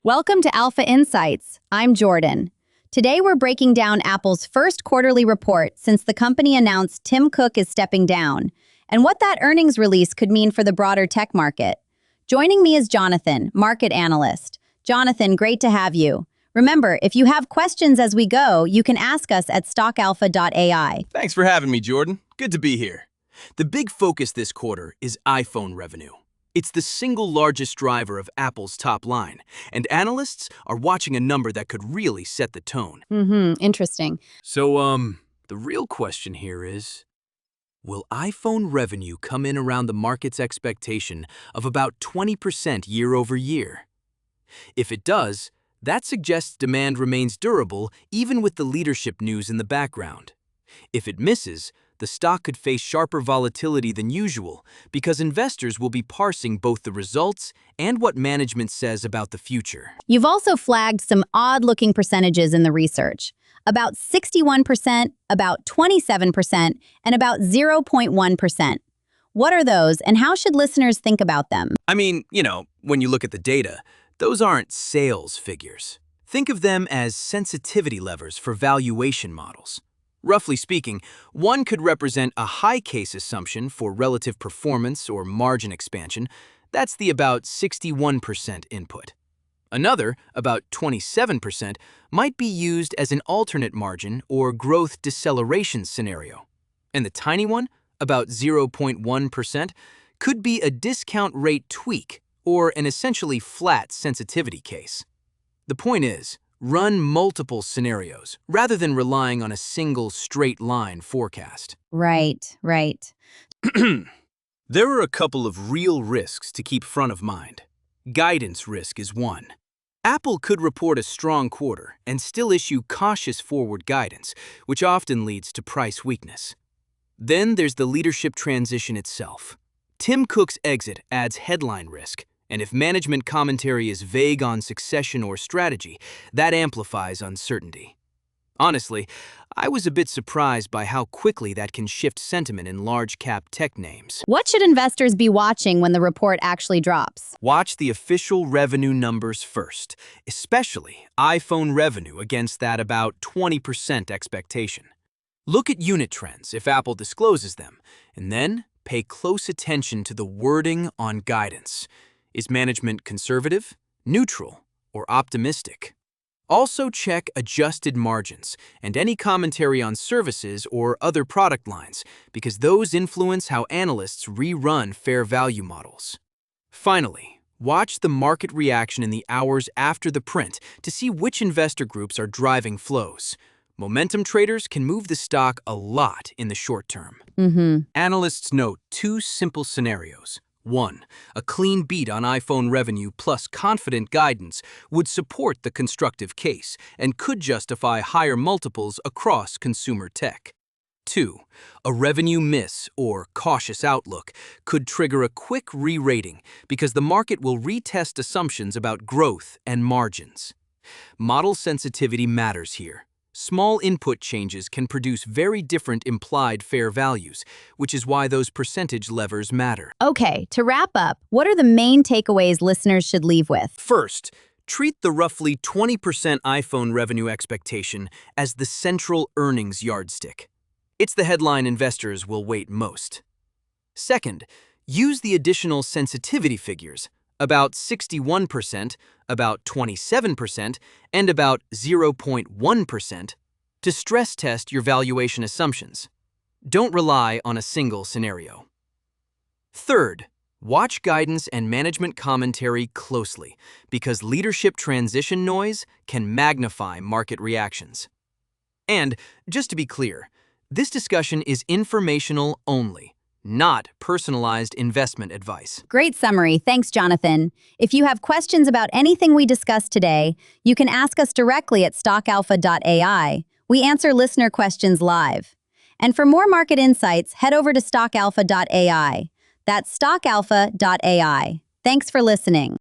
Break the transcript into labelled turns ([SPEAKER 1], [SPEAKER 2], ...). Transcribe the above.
[SPEAKER 1] Welcome to Alpha Insights. I'm Jordan. Today we're breaking down Apple's first quarterly report since the company announced Tim Cook is stepping down, and what that earnings release could mean for the broader tech market. Joining me is Jonathan, market analyst. Jonathan, great to have you. Remember, if you have questions as we go, you can ask us at stockalpha.ai.
[SPEAKER 2] Thanks for having me, Jordan. Good to be here. The big focus this quarter is iPhone revenue. It's the single largest driver of Apple's top line, and analysts are watching a number that could really set the tone.
[SPEAKER 1] Interesting.
[SPEAKER 2] So, the real question here is, will iPhone revenue come in around the market's expectation of about 20% year over year? If it does, that suggests demand remains durable even with the leadership news in the background. If it misses, the stock could face sharper volatility than usual because investors will be parsing both the results and what management says about the future.
[SPEAKER 1] You've also flagged some odd-looking percentages in the research. About 61%, about 27%, and about 0.1%. What are those, and how should listeners think about them?
[SPEAKER 2] I mean, when you look at the data, those aren't sales figures. Think of them as sensitivity levers for valuation models. Roughly speaking, one could represent a high-case assumption for relative performance or margin expansion. That's the about 61% input. Another, about 27%, might be used as an alternate margin or growth deceleration scenario. And the tiny one, about 0.1%, could be a discount rate tweak or an essentially flat sensitivity case. The point is, run multiple scenarios rather than relying on a single straight-line forecast.
[SPEAKER 1] Right.
[SPEAKER 2] There are a couple of real risks to keep front of mind. Guidance risk is one. Apple could report a strong quarter and still issue cautious forward guidance, which often leads to price weakness. Then there's the leadership transition itself. Tim Cook's exit adds headline risk, and if management commentary is vague on succession or strategy, that amplifies uncertainty. Honestly, I was a bit surprised by how quickly that can shift sentiment in large-cap tech names.
[SPEAKER 1] What should investors be watching when the report actually drops?
[SPEAKER 2] Watch the official revenue numbers first, especially iPhone revenue against that about 20% expectation. Look at unit trends if Apple discloses them, and then pay close attention to the wording on guidance. Is management conservative, neutral, or optimistic? Also check adjusted margins and any commentary on services or other product lines, because those influence how analysts rerun fair value models. Finally, watch the market reaction in the hours after the print to see which investor groups are driving flows. Momentum traders can move the stock a lot in the short term. Analysts note two simple scenarios. One, a clean beat on iPhone revenue plus confident guidance would support the constructive case and could justify higher multiples across consumer tech. Two, a revenue miss or cautious outlook could trigger a quick re-rating because the market will retest assumptions about growth and margins. Model sensitivity matters here. Small input changes can produce very different implied fair values, which is why those percentage levers matter.
[SPEAKER 1] Okay, to wrap up, what are the main takeaways listeners should leave with?
[SPEAKER 2] First, treat the roughly 20% iPhone revenue expectation as the central earnings yardstick. It's the headline investors will weight most. Second, use the additional sensitivity figures, about 61%, about 27%, and about 0.1%, to stress test your valuation assumptions. Don't rely on a single scenario. Third, watch guidance and management commentary closely, because leadership transition noise can magnify market reactions. And, just to be clear, this discussion is informational only, not personalized investment advice.
[SPEAKER 1] Great summary. Thanks, Jonathan. If you have questions about anything we discussed today, you can ask us directly at stockalpha.ai. We answer listener questions live. And for more market insights, head over to stockalpha.ai. That's stockalpha.ai. Thanks for listening.